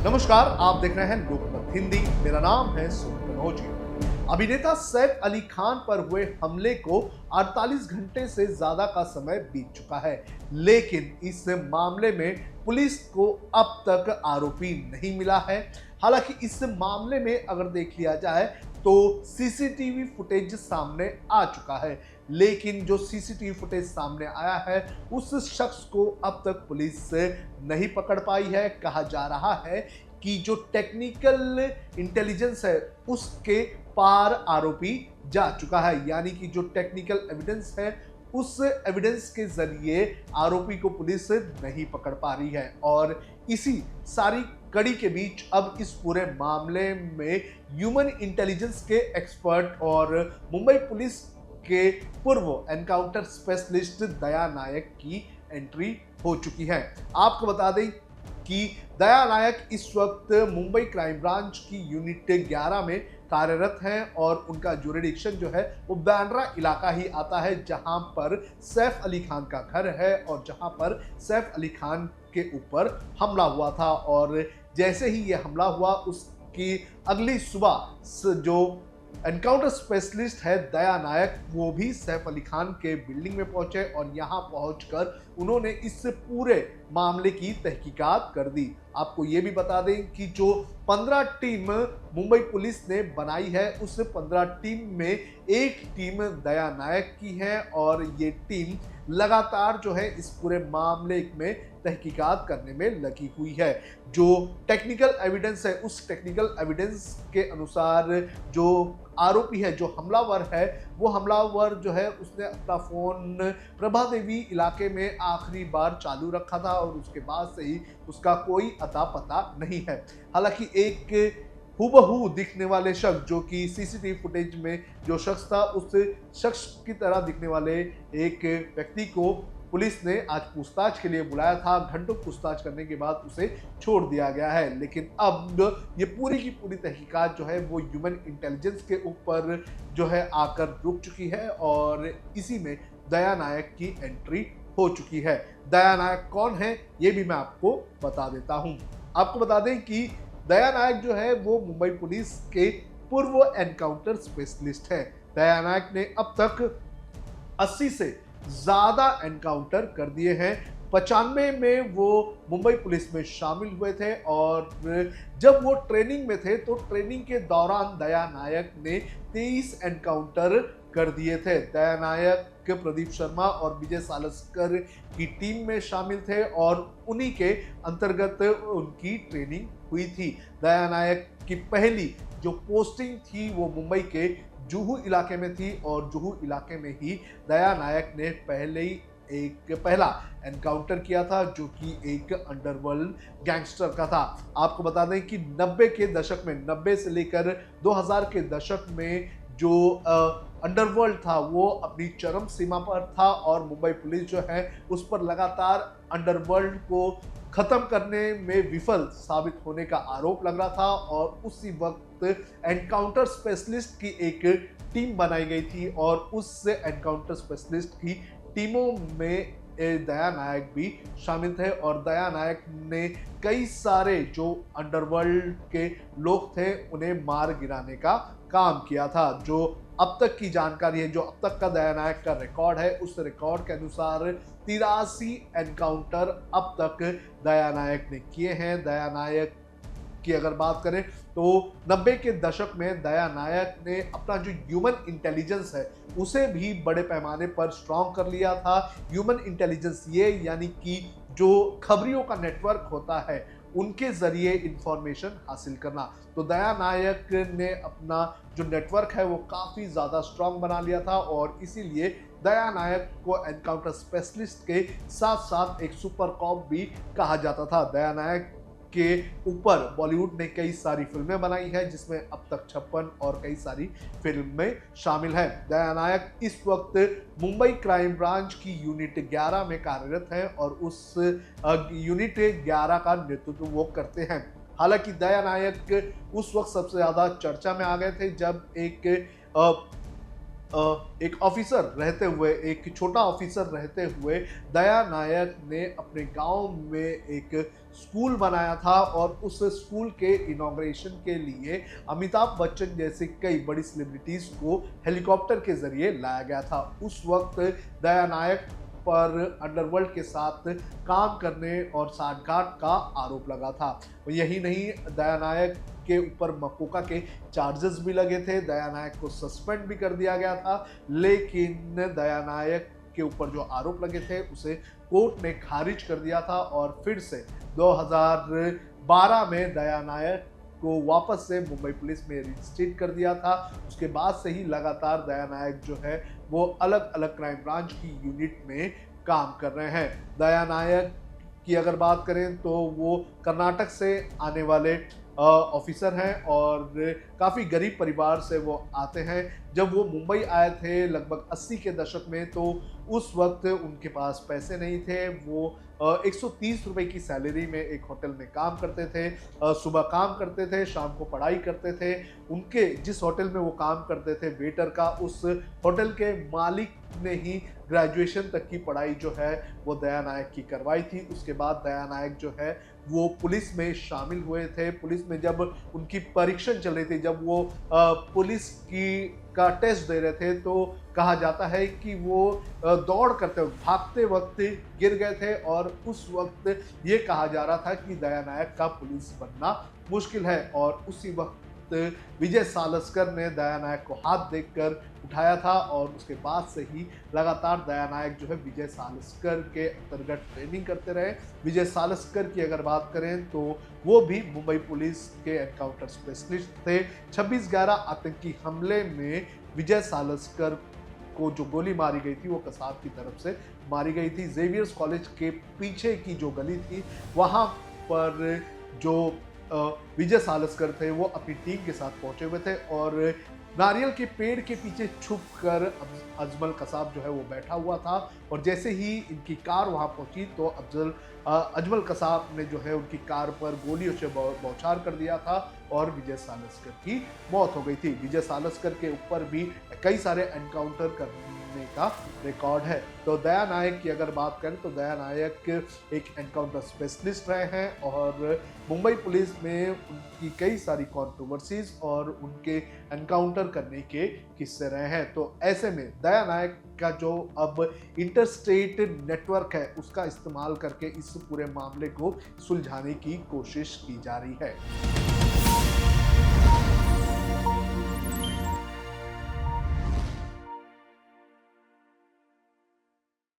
नमस्कार, आप देख रहे हैं लोकमत हिंदी। मेरा नाम है सुमित कनौजी। अभिनेता सैफ अली खान पर हुए हमले को 48 घंटे से ज्यादा का समय बीत चुका है, लेकिन इस मामले में पुलिस को अब तक आरोपी नहीं मिला है। हालांकि इस मामले में अगर देख लिया जाए तो सीसीटीवी फुटेज सामने आ चुका है, लेकिन जो सीसीटीवी फुटेज सामने आया है उस शख्स को अब तक पुलिस नहीं पकड़ पाई है। कहा जा रहा है कि जो टेक्निकल इंटेलिजेंस है उसके पार आरोपी जा चुका है, यानी कि जो टेक्निकल एविडेंस है उस एविडेंस के जरिए आरोपी को पुलिस नहीं पकड़ पा रही है। और इसी सारी कड़ी के बीच अब इस पूरे मामले में ह्यूमन इंटेलिजेंस के एक्सपर्ट और मुंबई पुलिस के पूर्व एनकाउंटर स्पेशलिस्ट दया नायक की एंट्री हो चुकी है। आपको बता दें कि दया नायक इस वक्त मुंबई क्राइम ब्रांच की यूनिट 11 में कार्यरत हैं और उनका जुरिडिक्शन जो है वो बांद्रा इलाका ही आता है, जहां पर सैफ अली खान का घर है और जहां पर सैफ अली खान के ऊपर हमला हुआ था। और जैसे ही ये हमला हुआ उसकी अगली सुबह जो एनकाउंटर स्पेशलिस्ट है दया नायक, वो भी सैफ अली खान के बिल्डिंग में पहुंचे और यहां पहुंचकर उन्होंने इस पूरे मामले की तहकीकात कर दी। आपको ये भी बता दें कि जो 15 टीम मुंबई पुलिस ने बनाई है उस 15 टीम में एक टीम दया नायक की है और ये टीम लगातार जो है इस पूरे मामले में तहकीकात करने में लगी हुई है। जो टेक्निकल एविडेंस है उस टेक्निकल एविडेंस के अनुसार जो आरोपी है, जो हमलावर है, वो हमलावर जो है उसने अपना फोन प्रभा देवी इलाके में आखिरी बार चालू रखा था और उसके बाद से ही उसका कोई अता पता नहीं है। हालांकि एक हूबहू दिखने वाले शख्स, जो कि सीसीटीवी फुटेज में जो शख्स था उस शख्स की तरह दिखने वाले एक व्यक्ति को पुलिस ने आज पूछताछ के लिए बुलाया था। घंटों पूछताछ करने के बाद उसे छोड़ दिया गया है, लेकिन अब ये पूरी की पूरी तहकीकात जो है वो ह्यूमन इंटेलिजेंस के ऊपर जो है आकर रुक चुकी है और इसी में दया नायक की एंट्री हो चुकी है। दया नायक कौन है ये भी मैं आपको बता देता हूं। आपको बता दें कि दया नायक जो है वो मुंबई पुलिस के पूर्व एनकाउंटर स्पेशलिस्ट है। दया नायक ने अब तक 80 से ज्यादा एनकाउंटर कर दिए हैं। 95 में वो मुंबई पुलिस में शामिल हुए थे और जब वो ट्रेनिंग में थे तो ट्रेनिंग के दौरान दया नायक ने 23 एनकाउंटर कर दिए थे। दया नायक प्रदीप शर्मा और विजय सालस्कर की टीम में शामिल थे और उन्हीं के अंतर्गत उनकी ट्रेनिंग हुई थी। दया नायक की पहली जो पोस्टिंग थी वो मुंबई के जुहू इलाके में थी और जुहू इलाके में ही दया नायक ने पहला एनकाउंटर किया था, जो कि एक अंडरवर्ल्ड गैंगस्टर का था। आपको बता दें कि 90 के दशक में, 90 से लेकर 2000 के दशक में जो अंडरवर्ल्ड था वो अपनी चरम सीमा पर था और मुंबई पुलिस जो है उस पर लगातार अंडरवर्ल्ड को खत्म करने में विफल साबित होने का आरोप लग रहा था। और उसी वक्त एनकाउंटर स्पेशलिस्ट की एक टीम बनाई गई थी और उस एनकाउंटर स्पेशलिस्ट की टीमों में दया नायक भी शामिल थे और दया नायक ने कई सारे जो अंडरवर्ल्ड के लोग थे उन्हें मार गिराने का काम किया था। जो अब तक की जानकारी है, जो अब तक का दया नायक का रिकॉर्ड है, उस रिकॉर्ड के अनुसार 83 एनकाउंटर अब तक दया नायक ने किए हैं। दया नायक की अगर बात करें तो 90 के दशक में दया नायक ने अपना जो ह्यूमन इंटेलिजेंस है उसे भी बड़े पैमाने पर स्ट्रॉन्ग कर लिया था। ह्यूमन इंटेलिजेंस ये यानी कि जो खबरियों का नेटवर्क होता है उनके जरिए इंफॉर्मेशन हासिल करना। तो दया नायक ने अपना जो नेटवर्क है वो काफ़ी ज़्यादा स्ट्रॉन्ग बना लिया था और इसीलिए दया नायक को एनकाउंटर स्पेशलिस्ट के साथ साथ एक सुपर कॉप भी कहा जाता था। दया नायक के ऊपर बॉलीवुड ने कई सारी फिल्में बनाई है, जिसमें अब तक 56 और कई सारी फिल्में शामिल है। दया नायक इस वक्त मुंबई क्राइम ब्रांच की यूनिट 11 में कार्यरत है और उस यूनिट 11 का नेतृत्व वो करते हैं। हालांकि दया नायक उस वक्त सबसे ज्यादा चर्चा में आ गए थे जब एक एक ऑफिसर रहते हुए, एक छोटा ऑफिसर रहते हुए दया नायक ने अपने गांव में एक स्कूल बनाया था और उस स्कूल के इनॉग्रेशन के लिए अमिताभ बच्चन जैसे कई बड़ी सेलिब्रिटीज को हेलीकॉप्टर के जरिए लाया गया था। उस वक्त दया नायक पर अंडरवर्ल्ड के साथ काम करने और सांठगांठ का आरोप लगा था। यही नहीं, दया नायक के ऊपर मकोका के चार्जेस भी लगे थे। दया नायक को सस्पेंड भी कर दिया गया था, लेकिन दया नायक के ऊपर जो आरोप लगे थे उसे कोर्ट ने खारिज कर दिया था और फिर से 2012 में दया नायक को वापस से मुंबई पुलिस में रजिस्ट्रेट कर दिया था। उसके बाद से ही लगातार दया नायक जो है वो अलग अलग क्राइम ब्रांच की यूनिट में काम कर रहे हैं। दया नायक की अगर बात करें तो वो कर्नाटक से आने वाले ऑफिसर हैं और काफ़ी गरीब परिवार से वो आते हैं। जब वो मुंबई आए थे लगभग 80 के दशक में, तो उस वक्त उनके पास पैसे नहीं थे। वो 130 रुपए की सैलरी में एक होटल में काम करते थे। सुबह काम करते थे, शाम को पढ़ाई करते थे। उनके जिस होटल में वो काम करते थे वेटर का, उस होटल के मालिक ने ही ग्रेजुएशन तक की पढ़ाई जो है वो दया नायक की करवाई थी। उसके बाद दया नायक जो है वो पुलिस में शामिल हुए थे। पुलिस में जब उनकी परीक्षा चल रही थी, जब वो पुलिस का टेस्ट दे रहे थे, तो कहा जाता है कि वो दौड़ करते वक्त, भागते वक्त गिर गए थे और उस वक्त ये कहा जा रहा था कि दया नायक का पुलिस बनना मुश्किल है। और उसी वक्त विजय सालस्कर ने दया नायक को हाथ देकर उठाया था और उसके बाद से ही लगातार दया नायक जो है विजय सालस्कर के अंतर्गत ट्रेनिंग करते रहे। विजय सालस्कर की अगर बात करें तो वो भी मुंबई पुलिस के एनकाउंटर स्पेशलिस्ट थे। 26/11 आतंकी हमले में विजय सालस्कर को जो गोली मारी गई थी वो कसाब की तरफ से मारी गई थी। जेवियर्स कॉलेज के पीछे की जो गली थी वहाँ पर जो विजय सालस्कर थे वो अपनी टीम के साथ पहुंचे हुए थे और नारियल के पेड़ के पीछे छुपकर अजमल कसाब जो है वो बैठा हुआ था। और जैसे ही इनकी कार वहां पहुंची तो अजमल कसाब ने जो है उनकी कार पर गोलियों से बौछार कर दिया था और विजय सालस्कर की मौत हो गई थी। विजय सालस्कर के ऊपर भी कई सारे एनकाउंटर करने का रिकॉर्ड है। तो दया नायक की अगर बात करें तो दया नायक एक एनकाउंटर स्पेशलिस्ट रहे हैं और मुंबई पुलिस में उनकी कई सारी कंट्रोवर्सीज और उनके एनकाउंटर करने के किस्से रहे हैं। तो ऐसे में दया नायक का जो अब इंटरस्टेट नेटवर्क है उसका इस्तेमाल करके इस पूरे मामले को सुलझाने की कोशिश की जा रही है।